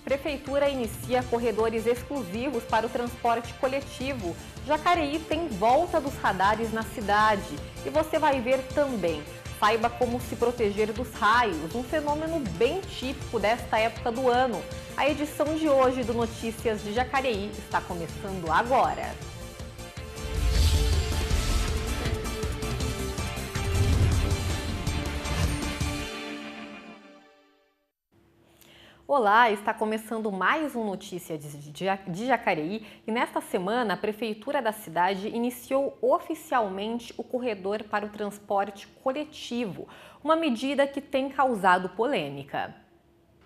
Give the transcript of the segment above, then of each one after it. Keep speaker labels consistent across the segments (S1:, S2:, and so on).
S1: Prefeitura inicia corredores exclusivos para o transporte coletivo. Jacareí tem volta dos radares na cidade. E você vai ver também. Saiba como se proteger dos raios, um fenômeno bem típico desta época do ano. A edição de hoje do Notícias de Jacareí está começando agora. Olá, está começando mais um Notícia de Jacareí e nesta semana a Prefeitura da cidade iniciou oficialmente o corredor para o transporte coletivo, uma medida que tem causado polêmica.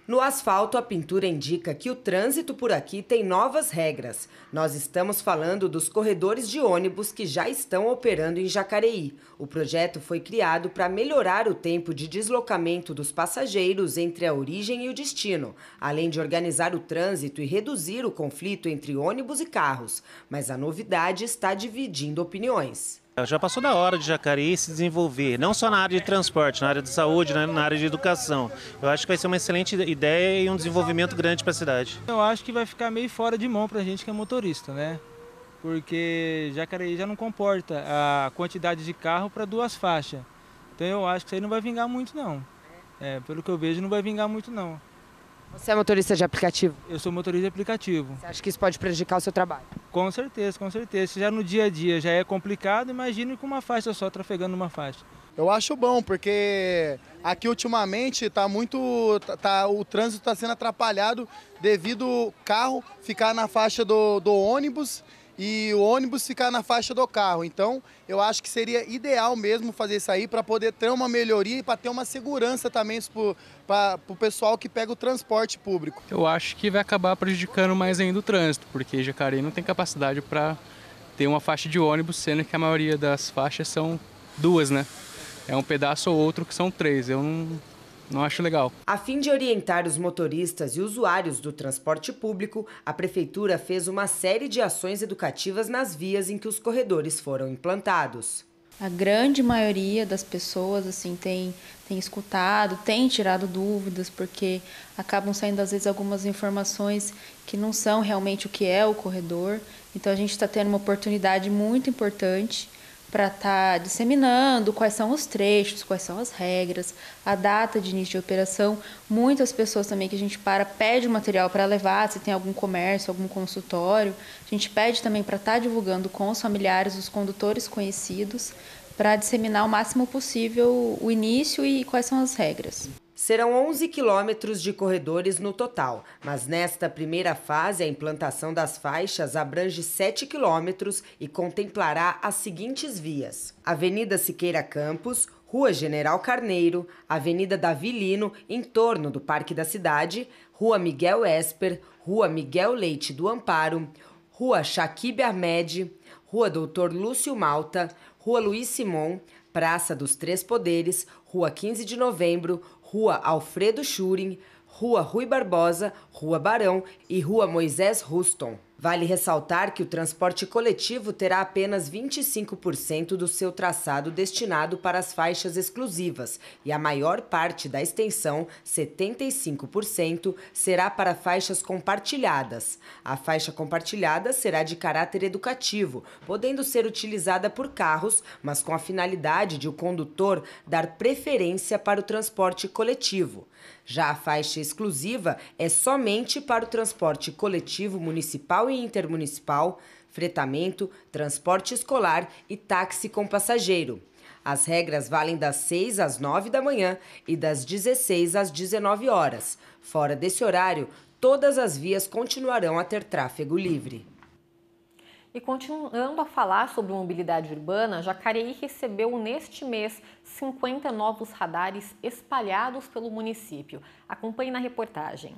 S2: No asfalto, a pintura indica que o trânsito por aqui tem novas regras. Nós estamos falando dos corredores de ônibus que já estão operando em Jacareí. O projeto foi criado para melhorar o tempo de deslocamento dos passageiros entre a origem e o destino, além de organizar o trânsito e reduzir o conflito entre ônibus e carros. Mas a novidade está dividindo opiniões.
S3: Já passou da hora de Jacareí se desenvolver, não só na área de transporte, na área de saúde, na área de educação. Eu acho que vai ser uma excelente ideia e um desenvolvimento grande para a cidade.
S4: Eu acho que vai ficar meio fora de mão para a gente que é motorista, né? Porque Jacareí já não comporta a quantidade de carro para duas faixas. Então eu acho que isso aí não vai vingar muito não. Pelo que eu vejo, não vai vingar muito não.
S2: Você é motorista de aplicativo?
S4: Eu sou motorista de aplicativo.
S2: Você acha que isso pode prejudicar o seu trabalho?
S4: Com certeza, com certeza. Se já no dia a dia já é complicado, imagine com uma faixa só, trafegando uma faixa.
S5: Eu acho bom, porque aqui ultimamente o trânsito está sendo atrapalhado devido ao carro ficar na faixa do ônibus e o ônibus ficar na faixa do carro. Então, eu acho que seria ideal mesmo fazer isso aí para poder ter uma melhoria e para ter uma segurança também para o pessoal que pega o transporte público.
S6: Eu acho que vai acabar prejudicando mais ainda o trânsito, porque Jacareí não tem capacidade para ter uma faixa de ônibus, sendo que a maioria das faixas são duas, né? É um pedaço ou outro que são três. Eu não acho legal.
S2: A fim de orientar os motoristas e usuários do transporte público, a Prefeitura fez uma série de ações educativas nas vias em que os corredores foram implantados.
S7: A grande maioria das pessoas tem escutado, tem tirado dúvidas, porque acabam saindo às vezes algumas informações que não são realmente o que é o corredor. Então a gente está tendo uma oportunidade muito importante para estar disseminando quais são os trechos, quais são as regras, a data de início de operação. Muitas pessoas também que a gente pede o material para levar, se tem algum comércio, algum consultório. A gente pede também para estar divulgando com os familiares, os condutores conhecidos, para disseminar o máximo possível o início e quais são as regras.
S2: Serão 11 quilômetros de corredores no total, mas nesta primeira fase a implantação das faixas abrange 7 quilômetros e contemplará as seguintes vias: Avenida Siqueira Campos, Rua General Carneiro, Avenida Davi Lino, em torno do Parque da Cidade, Rua Miguel Esper, Rua Miguel Leite do Amparo, Rua Chakib Ahmed, Rua Doutor Lúcio Malta, Rua Luiz Simon, Praça dos Três Poderes, Rua 15 de Novembro, Rua Alfredo Schuring, Rua Rui Barbosa, Rua Barão e Rua Moisés Ruston. Vale ressaltar que o transporte coletivo terá apenas 25% do seu traçado destinado para as faixas exclusivas e a maior parte da extensão, 75%, será para faixas compartilhadas. A faixa compartilhada será de caráter educativo, podendo ser utilizada por carros, mas com a finalidade de o condutor dar preferência para o transporte coletivo. Já a faixa exclusiva é somente para o transporte coletivo municipal e intermunicipal, fretamento, transporte escolar e táxi com passageiro. As regras valem das 6 às 9 da manhã e das 16 às 19 horas. Fora desse horário, todas as vias continuarão a ter tráfego livre.
S1: E continuando a falar sobre mobilidade urbana, Jacareí recebeu neste mês 50 novos radares espalhados pelo município. Acompanhe na reportagem.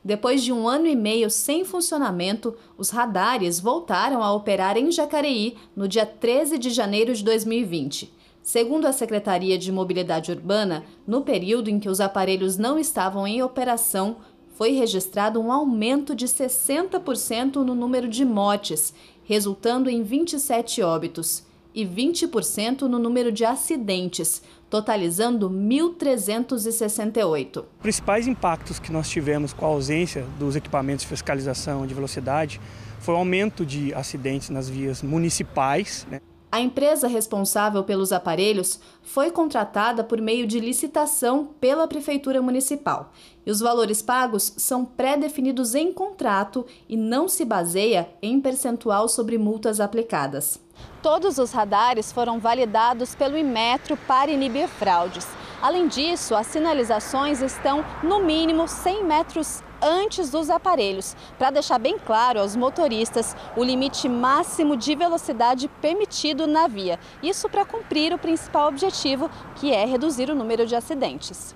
S8: Depois de 1 ano e meio sem funcionamento, os radares voltaram a operar em Jacareí no dia 13 de janeiro de 2020. Segundo a Secretaria de Mobilidade Urbana, no período em que os aparelhos não estavam em operação, foi registrado um aumento de 60% no número de mortes, resultando em 27 óbitos. e 20% no número de acidentes, totalizando 1.368.
S9: Os principais impactos que nós tivemos com a ausência dos equipamentos de fiscalização de velocidade foi o aumento de acidentes nas vias municipais, né?
S8: A empresa responsável pelos aparelhos foi contratada por meio de licitação pela Prefeitura Municipal. E os valores pagos são pré-definidos em contrato e não se baseia em percentual sobre multas aplicadas. Todos os radares foram validados pelo Inmetro para inibir fraudes. Além disso, as sinalizações estão no mínimo 100 metros antes dos aparelhos, para deixar bem claro aos motoristas o limite máximo de velocidade permitido na via. Isso para cumprir o principal objetivo, que é reduzir o número de acidentes.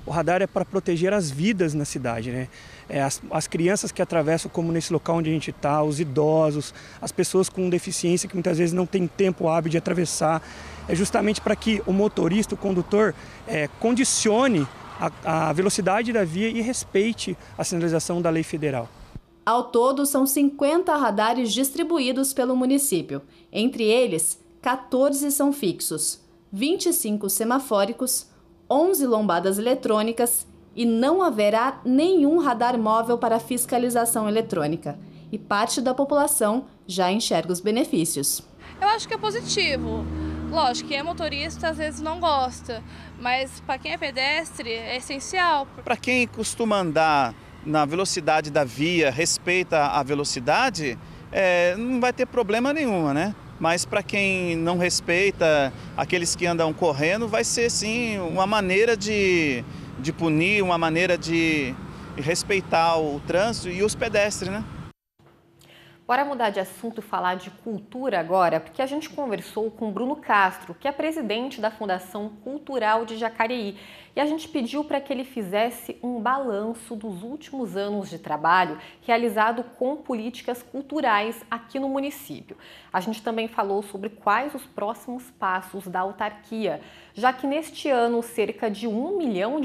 S9: O radar é para proteger as vidas na cidade, né? As crianças que atravessam, como nesse local onde a gente está, os idosos, as pessoas com deficiência que muitas vezes não têm tempo hábil de atravessar. É justamente para que o motorista, o condutor, condicione a velocidade da via e respeite a sinalização da lei federal.
S8: Ao todo, são 50 radares distribuídos pelo município. Entre eles, 14 são fixos, 25 semafóricos, 11 lombadas eletrônicas e não haverá nenhum radar móvel para fiscalização eletrônica. E parte da população já enxerga os benefícios.
S10: Eu acho que é positivo. Lógico, quem é motorista às vezes não gosta, mas para quem é pedestre é essencial.
S11: Para quem costuma andar na velocidade da via, respeita a velocidade, não vai ter problema nenhum, né? Mas para quem não respeita, aqueles que andam correndo, vai ser sim uma maneira de punir, uma maneira de respeitar o trânsito e os pedestres, né?
S1: Bora mudar de assunto e falar de cultura agora, porque a gente conversou com Bruno Castro, que é presidente da Fundação Cultural de Jacareí, e a gente pediu para que ele fizesse um balanço dos últimos anos de trabalho realizado com políticas culturais aqui no município. A gente também falou sobre quais os próximos passos da autarquia, já que neste ano cerca de R$1 milhão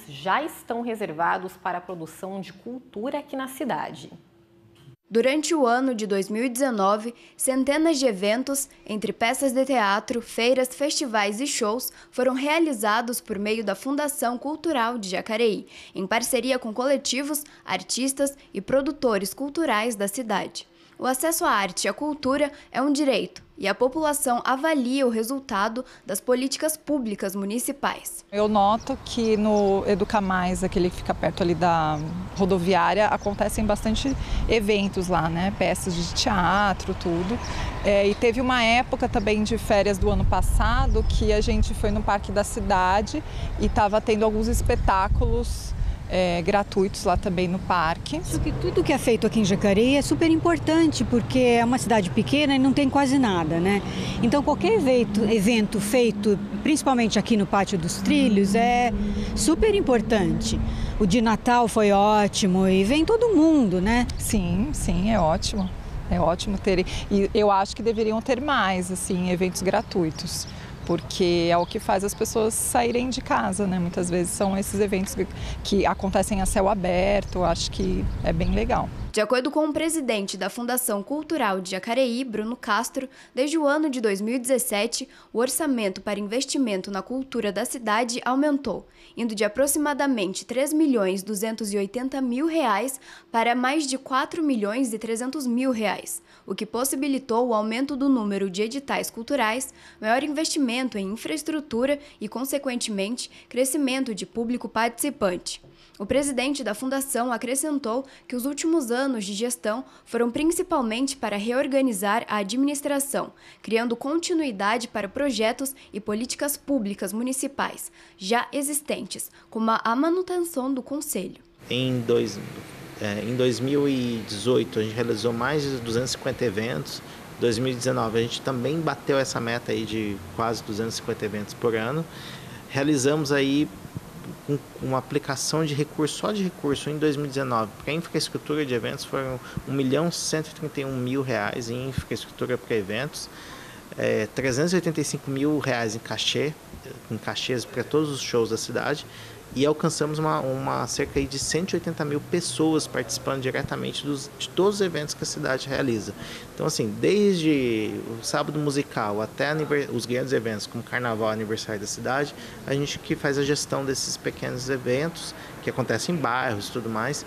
S1: já estão reservados para a produção de cultura aqui na cidade.
S12: Durante o ano de 2019, centenas de eventos, entre peças de teatro, feiras, festivais e shows, foram realizados por meio da Fundação Cultural de Jacareí, em parceria com coletivos, artistas e produtores culturais da cidade. O acesso à arte e à cultura é um direito e a população avalia o resultado das políticas públicas municipais.
S13: Eu noto que no Educa Mais, aquele que fica perto ali da rodoviária, acontecem bastante eventos lá, né? Peças de teatro, tudo. E teve uma época também de férias do ano passado que a gente foi no Parque da Cidade e estava tendo alguns espetáculos gratuitos lá também no parque.
S14: Tudo que é feito aqui em Jacareí é super importante, porque é uma cidade pequena e não tem quase nada, né? Então qualquer evento feito, principalmente aqui no Pátio dos Trilhos, é super importante. O de Natal foi ótimo e vem todo mundo, né?
S13: Sim, é ótimo. É ótimo ter, e eu acho que deveriam ter mais, assim, eventos gratuitos. Porque é o que faz as pessoas saírem de casa, né? Muitas vezes são esses eventos que acontecem a céu aberto, acho que é bem legal.
S12: De acordo com o presidente da Fundação Cultural de Jacareí, Bruno Castro, desde o ano de 2017, o orçamento para investimento na cultura da cidade aumentou, indo de aproximadamente R$ 3.280.000 para mais de R$ 4.300.000, o que possibilitou o aumento do número de editais culturais, maior investimento em infraestrutura e, consequentemente, crescimento de público participante. O presidente da Fundação acrescentou que os últimos anos de gestão foram principalmente para reorganizar a administração, criando continuidade para projetos e políticas públicas municipais já existentes, como a manutenção do Conselho.
S15: Em 2018, a gente realizou mais de 250 eventos. Em 2019, a gente também bateu essa meta aí de quase 250 eventos por ano. Realizamos aí uma aplicação de recurso, só de recurso em 2019, porque a infraestrutura de eventos foram R$1.131.000 em infraestrutura para eventos, R$385.000 em cachês para todos os shows da cidade e alcançamos cerca de 180 mil pessoas participando diretamente de todos os eventos que a cidade realiza. Então, assim, desde o sábado musical até os grandes eventos como Carnaval, aniversário da cidade, a gente que faz a gestão desses pequenos eventos que acontecem em bairros e tudo mais,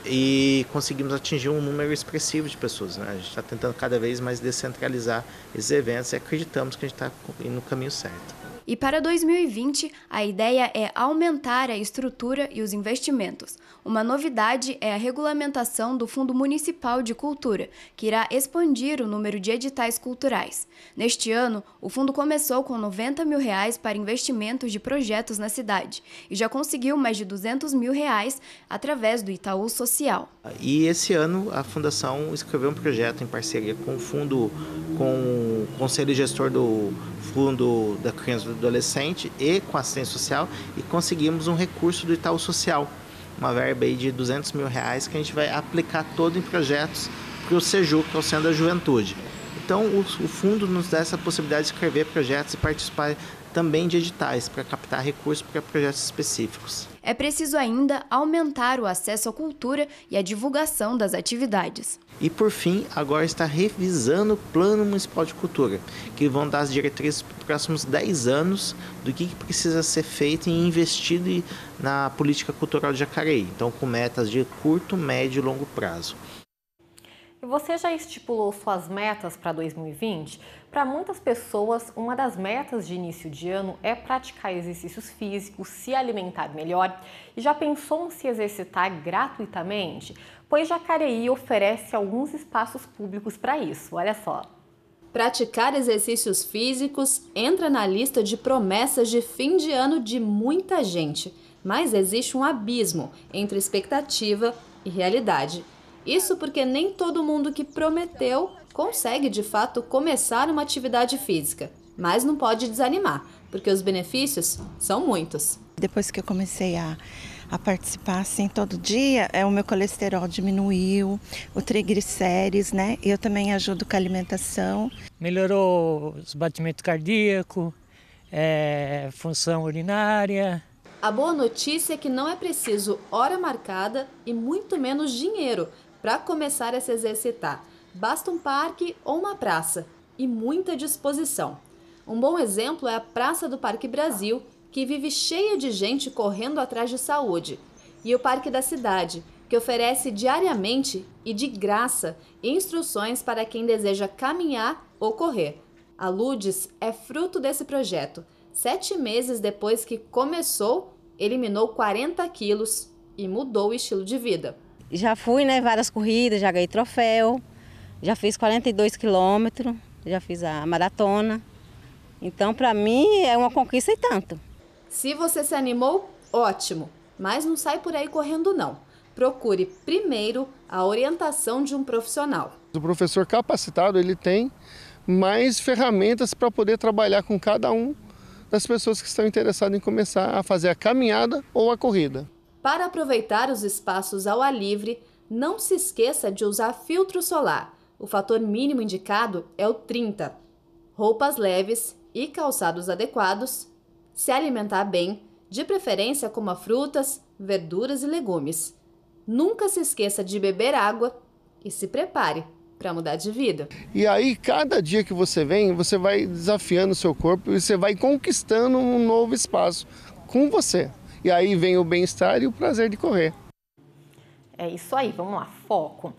S15: e conseguimos atingir um número expressivo de pessoas, né? A gente está tentando cada vez mais descentralizar esses eventos e acreditamos que a gente está indo no caminho certo.
S12: E para 2020, a ideia é aumentar a estrutura e os investimentos. Uma novidade é a regulamentação do Fundo Municipal de Cultura, que irá expandir o número de editais culturais. Neste ano, o fundo começou com R$90 mil para investimentos de projetos na cidade e já conseguiu mais de R$200 mil através do Itaú Social.
S15: E esse ano a Fundação escreveu um projeto em parceria com o Conselho Gestor do Fundo da Criança e do Adolescente e com a assistência social, e conseguimos um recurso do Itaú Social, uma verba aí de R$200 mil que a gente vai aplicar todo em projetos para o SEJU, que é o Centro da Juventude. Então o fundo nos dá essa possibilidade de escrever projetos e participar também de editais para captar recursos para projetos específicos.
S12: É preciso ainda aumentar o acesso à cultura e a divulgação das atividades.
S15: E, por fim, agora está revisando o Plano Municipal de Cultura, que vão dar as diretrizes para os próximos 10 anos do que precisa ser feito e investido na política cultural de Jacareí. Então, com metas de curto, médio e longo prazo.
S1: E você já estipulou suas metas para 2020? Para muitas pessoas, uma das metas de início de ano é praticar exercícios físicos, se alimentar melhor. E já pensou em se exercitar gratuitamente? Pois Jacareí oferece alguns espaços públicos para isso, olha só.
S8: Praticar exercícios físicos entra na lista de promessas de fim de ano de muita gente, mas existe um abismo entre expectativa e realidade. Isso porque nem todo mundo que prometeu consegue de fato começar uma atividade física, mas não pode desanimar, porque os benefícios são muitos.
S16: Depois que eu comecei a participar assim todo dia, o meu colesterol diminuiu, o triglicérides, né? Eu também ajudo com a alimentação.
S17: Melhorou os batimentos cardíacos, função urinária.
S8: A boa notícia é que não é preciso hora marcada e muito menos dinheiro para começar a se exercitar. Basta um parque ou uma praça e muita disposição. Um bom exemplo é a Praça do Parque Brasil, que vive cheia de gente correndo atrás de saúde, e o Parque da Cidade, que oferece diariamente e de graça instruções para quem deseja caminhar ou correr. A Ludes é fruto desse projeto. 7 meses depois que começou, eliminou 40 quilos e mudou o estilo de vida.
S18: Já fui, várias corridas, já ganhei troféu, já fiz 42 quilômetros, já fiz a maratona. Então, para mim, é uma conquista e tanto.
S8: Se você se animou, ótimo, mas não sai por aí correndo não. Procure primeiro a orientação de um profissional.
S19: O professor capacitado, ele tem mais ferramentas para poder trabalhar com cada um das pessoas que estão interessadas em começar a fazer a caminhada ou a corrida.
S8: Para aproveitar os espaços ao ar livre, não se esqueça de usar filtro solar. O fator mínimo indicado é o 30. Roupas leves e calçados adequados. Se alimentar bem, de preferência coma frutas, verduras e legumes. Nunca se esqueça de beber água e se prepare para mudar de vida.
S19: E aí, cada dia que você vem, você vai desafiando o seu corpo e você vai conquistando um novo espaço com você. E aí vem o bem-estar e o prazer de correr.
S1: É isso aí, vamos lá, foco.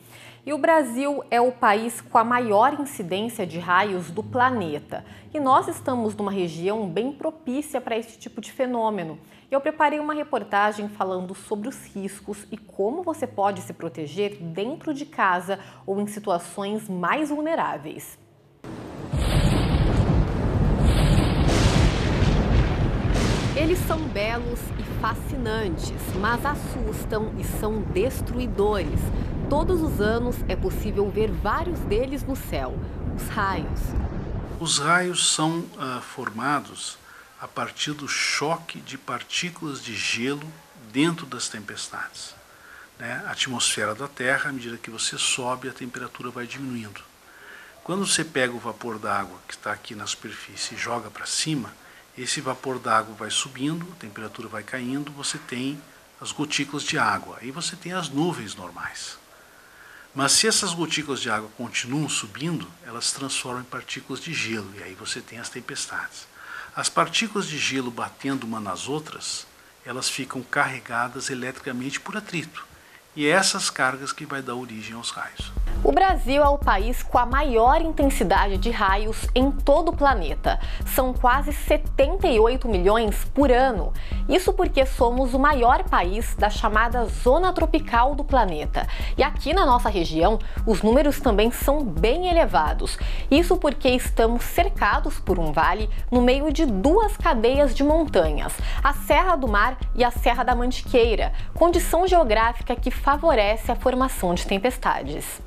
S1: E o Brasil é o país com a maior incidência de raios do planeta. E nós estamos numa região bem propícia para esse tipo de fenômeno. Eu preparei uma reportagem falando sobre os riscos e como você pode se proteger dentro de casa ou em situações mais vulneráveis. Eles são belos e fascinantes, mas assustam e são destruidores. Todos os anos é possível ver vários deles no céu, os raios.
S20: Os raios são formados a partir do choque de partículas de gelo dentro das tempestades. A atmosfera da Terra, à medida que você sobe, a temperatura vai diminuindo. Quando você pega o vapor d'água que está aqui na superfície e joga para cima, esse vapor d'água vai subindo, a temperatura vai caindo, você tem as gotículas de água, aí você tem as nuvens normais. Mas se essas gotículas de água continuam subindo, elas se transformam em partículas de gelo, e aí você tem as tempestades. As partículas de gelo batendo uma nas outras, elas ficam carregadas eletricamente por atrito. E é essas cargas que vai dar origem aos raios.
S1: O Brasil é o país com a maior intensidade de raios em todo o planeta. São quase 78 milhões por ano. Isso porque somos o maior país da chamada zona tropical do planeta. E aqui na nossa região, os números também são bem elevados. Isso porque estamos cercados por um vale no meio de duas cadeias de montanhas, a Serra do Mar e a Serra da Mantiqueira, condição geográfica que favorece a formação de tempestades.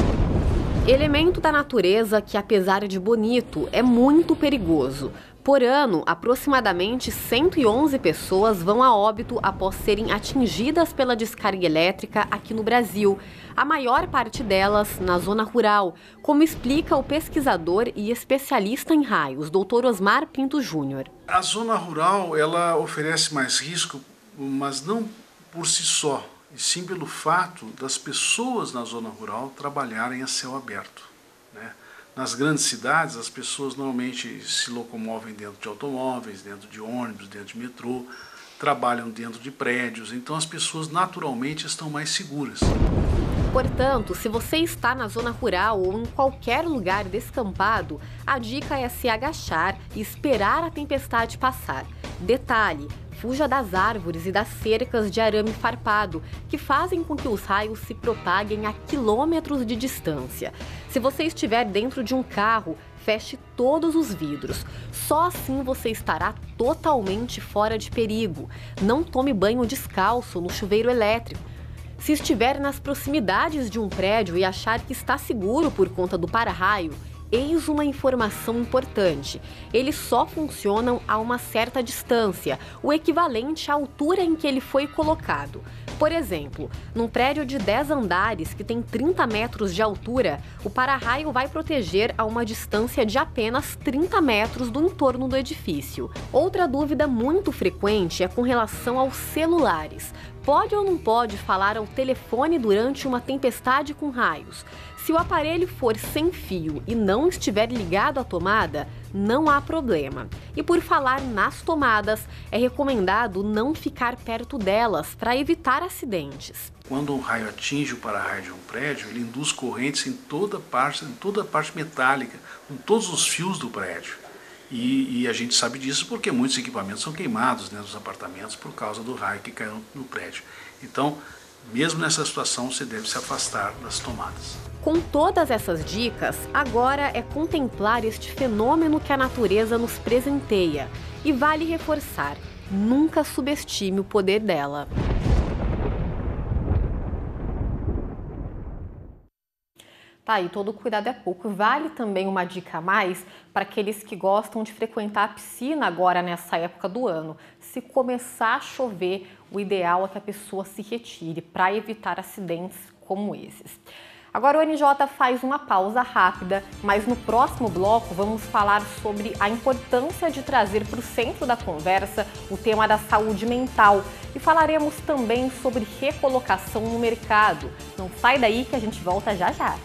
S1: Elemento da natureza que, apesar de bonito, é muito perigoso. Por ano, aproximadamente 111 pessoas vão a óbito após serem atingidas pela descarga elétrica aqui no Brasil. A maior parte delas na zona rural, como explica o pesquisador e especialista em raios, Dr. Osmar Pinto Júnior.
S20: A zona rural, ela oferece mais risco, mas não por si só, e sim pelo fato das pessoas na zona rural trabalharem a céu aberto, né? Nas grandes cidades, as pessoas normalmente se locomovem dentro de automóveis, dentro de ônibus, dentro de metrô, trabalham dentro de prédios, então as pessoas naturalmente estão mais seguras.
S1: Portanto, se você está na zona rural ou em qualquer lugar descampado, a dica é se agachar e esperar a tempestade passar. Detalhe: fuja das árvores e das cercas de arame farpado, que fazem com que os raios se propaguem a quilômetros de distância. Se você estiver dentro de um carro, feche todos os vidros. Só assim você estará totalmente fora de perigo. Não tome banho descalço no chuveiro elétrico. Se estiver nas proximidades de um prédio e achar que está seguro por conta do para-raio, eis uma informação importante: eles só funcionam a uma certa distância, o equivalente à altura em que ele foi colocado. Por exemplo, num prédio de 10 andares que tem 30 metros de altura, o para-raio vai proteger a uma distância de apenas 30 metros do entorno do edifício. Outra dúvida muito frequente é com relação aos celulares. Pode ou não pode falar ao telefone durante uma tempestade com raios? Se o aparelho for sem fio e não estiver ligado à tomada, não há problema. E por falar nas tomadas, é recomendado não ficar perto delas para evitar acidentes.
S20: Quando um raio atinge o para-raio de um prédio, ele induz correntes em toda a parte metálica, em todos os fios do prédio. E a gente sabe disso porque muitos equipamentos são queimados dentro dos apartamentos por causa do raio que caiu no prédio. Então, mesmo nessa situação, você deve se afastar das tomadas.
S1: Com todas essas dicas, agora é contemplar este fenômeno que a natureza nos presenteia. E vale reforçar, nunca subestime o poder dela. Tá aí, todo cuidado é pouco. Vale também uma dica a mais para aqueles que gostam de frequentar a piscina agora nessa época do ano. Se começar a chover, o ideal é que a pessoa se retire para evitar acidentes como esses. Agora o NJ faz uma pausa rápida, mas no próximo bloco vamos falar sobre a importância de trazer para o centro da conversa o tema da saúde mental e falaremos também sobre recolocação no mercado. Não sai daí que a gente volta já já.